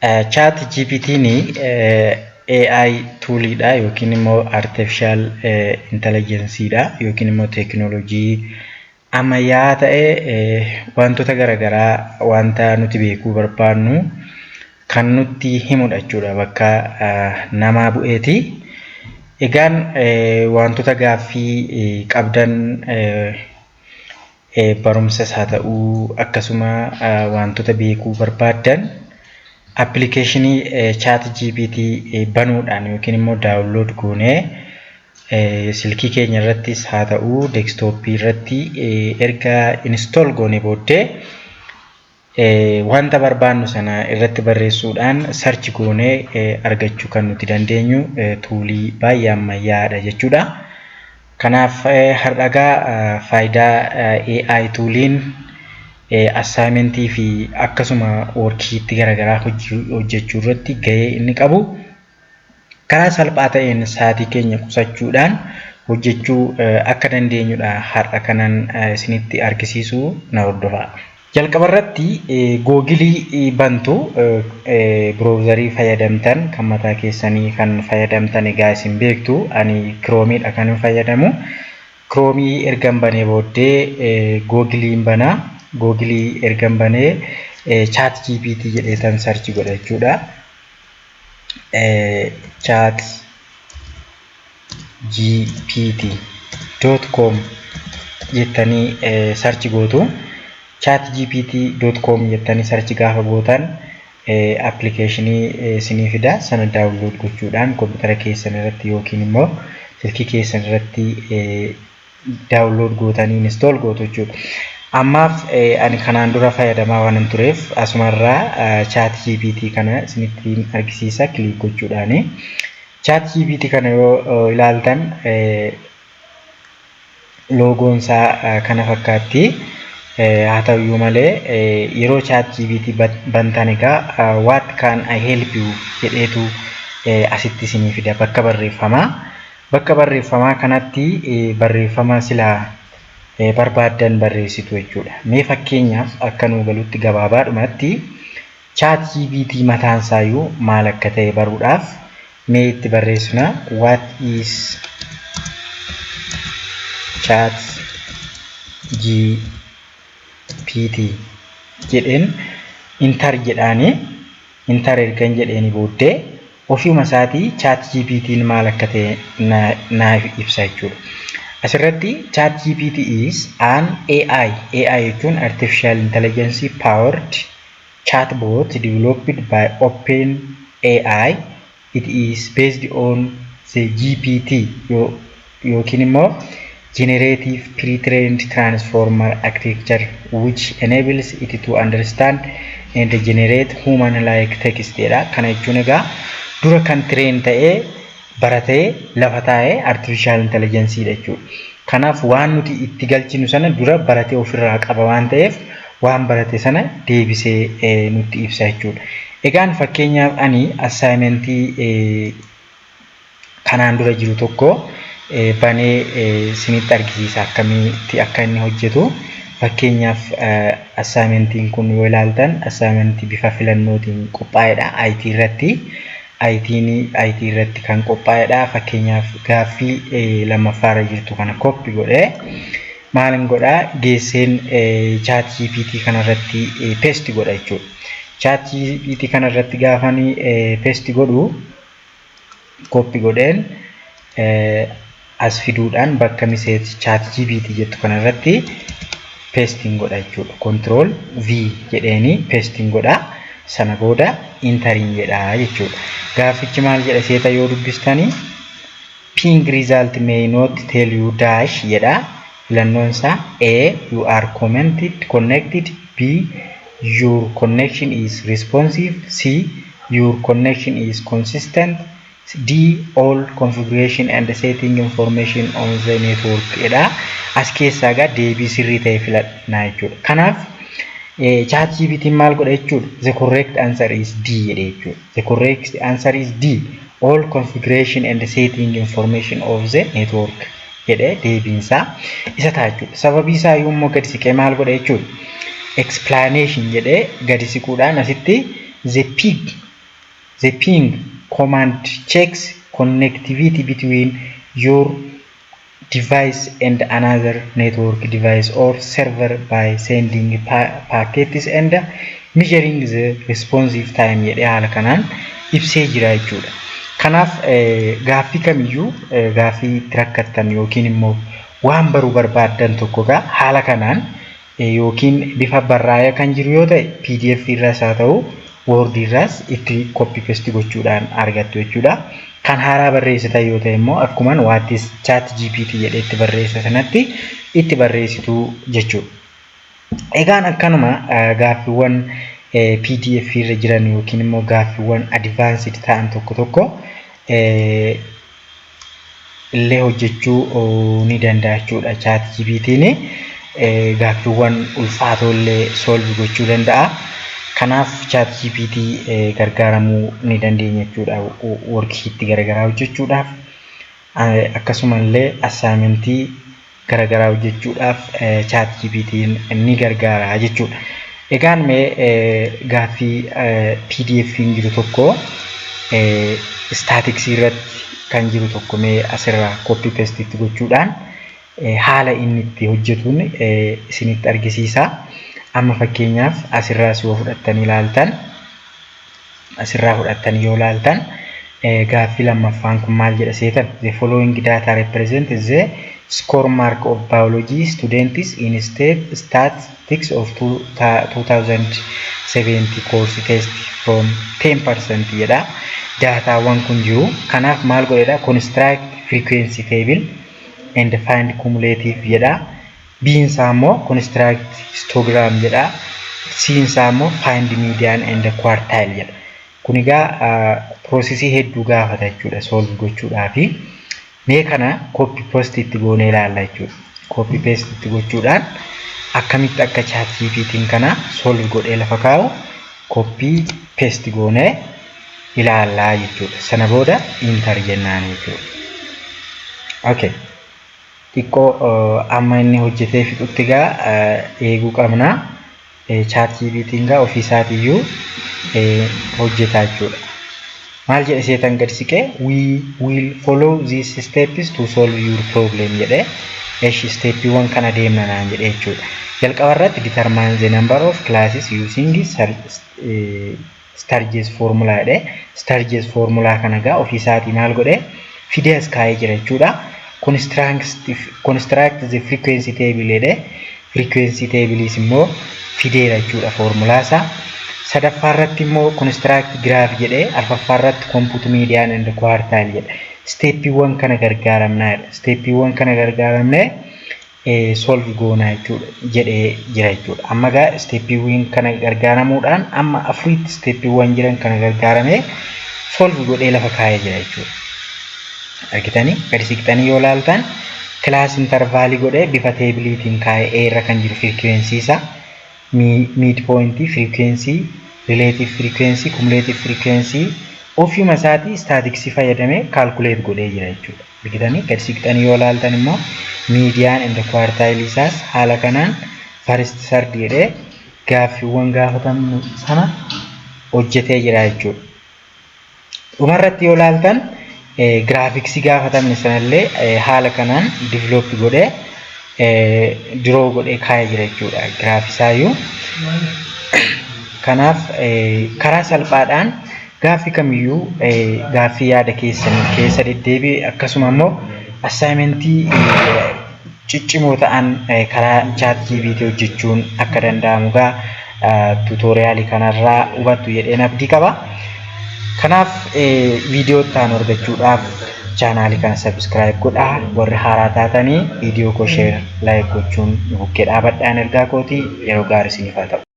Chat GPT ni AI toolidha yookiin immoo artificial intelligence dha yookiin immoo teknoolojii ammayyaa ta'e wantoota garaagaraa wanta nuti beekuu barbaannu kan nutti himudha jechuudha bakka namaa bu'eeti. Egaan wantoota gaaffii qabdan barumsas haa ta'uu akkasuma wantoota beekuu barbaadan applicationii chat GPT banuudhaan yookiin immoo download goonee silkii keenya irrattis haa ta'uu desktop irratti erga install goone booddee wanta barbaannu sana irratti barreessuudhaan search goonee argachuu kan nuti dandeenyu toolii baay'ee ammayyaadha jechuudha. Kanaaf har'agaa faayidaa AI tooliin assignmentii fi akkasuma worksheet garaagaraa hojjechuu irratti gahee inni qabu karaa salphaa ta'een sa'aatii keenya qusachuudhaan hojjechuu akka dandeenyudha har'a kanan isinitti argisiisuu na hordofaa. Jalqaba irratti Google bantu browserii fayyadamtan kan mataa keessanii kan fayyadamtan egaa isin beektu ani Chrome dha kan fayyadamu. Chrome ergan banee booddee Google banaa. Google ergan banee chat GPT jedheetan search godha jechuudha. Chat gpt.com jettanii search gootu. chatgpt.com jettanii search gaafa gootan applicationii isinii fida sana download gochuudhaan kompiitara keessan irratti yookiin immoo silkii keessan irratti download gootanii install gootu jechuudha. Ammaaf ani kanaan dura fayyadamaa waan tureef asumarraa chat GPT kana isinitti argisiisa click gochuudhaani. Chat GPT kana yoo ilaaltan logoon isaa kana fakkaatti. Haa ta'uyyuu malee yeroo chat GPT bantan egaa what can I help you jedheetu asitti isinii fida bakka barreeffamaa. Bakka barreeffamaa kanatti barreeffama silaa barbaadan barreessitu jechuudha. Mee fakkeenyaaf akka nu galutti gabaabaadhumatti chat GPT mataan isaayyuu maal akka ta'e baruudhaaf mee itti barreessina what is chat GPT jedheen enter jedhaanii enter ergan jedheeni booddee ofiuma isaatii chat GPT'n maal akka ta'e naaf ibsa jechuudha. Asirratti chat GPT is an AI jechuun artificial intelligence powered chatbot developed by OpenAI. It is based on the GPT yookiin immoo generative pre-trained transformer architecture which enables it to understand and generate human-like text dha. Kana jechuun egaa dura kan train ta'ee baratee lafa taa'ee artificial intelligence dha jechuudha. Kanaaf waan nuti itti galchinu sana dura baratee ofirraa qaba waan ta'eef waan barate sana deebisee nutti ibsa jechuudha. Egaan fakkeenyaaf ani assignmentii kanaan dura jiru tokko banee isinitti argisiisa akkamitti akka inni hojjetu. Fakkeenyaaf assignmentiin kun yoo ilaaltan assignmentii bifa filannootiin qophaa'edha IT irratti. IT irratti kan qophaa'edha. Fakkeenyaaf gaaffii lammaffaarra jirtu kana copy godhee maalin godhaa geesseen chat GPT kanarratti paste godha jechuudha. Chat GPT kanarratti gaafanii paste godhu copy godheen as fiduudhaan bakka message chat GPT jettu kanarratti pasting godha jechuudha. Control V jedheeni pasting godha. Sana booda entering jedha jechuudha. Gaafichi maal jedha seeta yoo dubbistanii ping result may not tell you dash jedha. Filannoon isaa A you are connected, B your connection is responsive, C your connection is consistent, D all configuration and setting information on the network jedha. As keessaa gaa deebii sirrii ta'e filadhaa jechuudha. Kanaaf chat GPT maal godha jechuudha. The correct answer is D jedhe jechuudha. The correct answer is D all configuration and setting information of the network jedhe deebiinsaa isa ta'a jechuudha. Sababii isaa yommuu gadi siqee maal godha jechuudha. Explanation jedhe gadi siquudhaan asitti the pig The ping command checks connectivity between your device and another network device or server by sending packets and measuring the responsive time jedhee haala kanaan ibsee jira jechuudha. Kanaaf gaaffii kamiyyuu gaaffii itti rakkattan yookiin immoo waan baruu barbaaddan tokko haala kanaan yookiin bifa barraa'ee kan jiru yoo ta'e PDF irraas haa ta'u Word irraas itti copy paste gochuudhaan argattu jechuudha. Kan haaraa barreessitan yoo ta'e immoo akkuman waattis ChatGPT jedhee itti barreessa sanatti itti barreessitu jechuudha. Egaan akkanuma gaaffiiwwan PDF irra jiran yookiin immoo gaaffiiwwan advanced ta'an tokko illee hojjechuu ni danda'a jechuudha. ChatGPT'n gaaffiiwwan ulfaatoo illee solve gochuu danda'a. Kanaaf ChatGPT gargaaramuu ni dandeenya jechuudha. Worksheet garagaraa hojjechuudhaaf akkasumallee assignmentii garagaraa hojjechuudhaaf ChatGPT ni gargaara jechuudha. Egaan mee gaaffii PDF jiru tokko statics irratti kan jiru tokko mee asirraa copy paste itti gochuudhaan haala inni itti hojjetuun isinitti argisiisa. Amma fakkeenyaaf asirraa yoo fudhattanii ilaaltan yoo ilaaltan gaaffii lammaffaan kun maal jedha seetan the following data represent the score mark of biology students in statistics of 2070 course test from 10% jedha. Daataawwan kun jiru. Kanaaf maal godheedha construct frequency table and find cumulative jedha. B'n samo construct histogram jedha. C'n samo find median and quartile jedha. Kun egaa processii hedduu gaafata jechuudha solve gochuudhaaf. Mee kana copy paste itti goonee ilaalla jechuudha. Copy paste itti gochuudhaan akkamitti akka ChatGPT'n kana solve godhee lafa kaa'u copy paste goonee ilaallaa jechuudha. Sana booda enter jennaan jechuudha. Okay. Xiqqoo amma inni hojjetee fixutti eeguu qabna. ChatGPT'n ofiisaatiyyuu hojjetaa jechuudha. Maal jedhe seetan gad siqee we will follow these steps to solve your problem jedhe. Steppiiwwan kana deemna naan jedhe jechuudha. Jalqaba irratti determine the number of classes using Sturges formula jedhe. Sturges formula kana ofiisaatii maal godhe fidee as kaa'ee jira jechuudha. Construct the frequency table jedhe. Frequency table is immoo fideera jechuudha formulaa isaa. Sadaffaa irratti immoo construct graph jedhe. Arfaffaa irratti compute median and quartile jedhe. Steppiiwwan kana gargaaramnaa jedha. Steppiiwwan kana gargaaramnee solve goonaa jechuudha jedhee jira jechuudha. Amma steppiiwwan kana gargaaramuudhaan amma afuriitti steppiiwwan jiran kana gargaaramee solve godhee lafa kaa'ee jira jechuudha. Argitanii gadi siqxanii yoo ilaaltan class interval godhee bifa teebiliitiin kaa'ee irra kan jiru frequency isaa midpoint frequency relative frequency cumulative frequency ofuma isaatii statics fayyadamee calculate godhee jira jechuudha. Argitanii gadi siqxanii yoo ilaaltan immoo median and quartile isaas haala kanaan first third jedhee gaaffiiwwan gaafatamu sana hojjetee jira jechuudha. Dhumarratti yoo ilaaltan graphics gaafatamne sanallee haala kanaan develop godhee draw godhee kaa'ee jira jechuudha. Graafisaayyuu kanaaf karaa salphaadhaan gaaffii kamiyyuu gaaffii yaada keessa deddeebi'e akkasuma immoo assignmentii ciccimoo ta'an karaa ChatGPT hojjechuun akka danda'amu tutoriaalii kanarraa hubattu jedheen abdii qaba. Kanaaf viidiyoo ta'an argachuudhaaf chaanaalii kana subscribe godhaa. Warri haaraa taatanii viidiyoo koo share like gochuun bukkee dhaabadhaan ergaa kootii yeroo gaarii isiniif haa ta'u.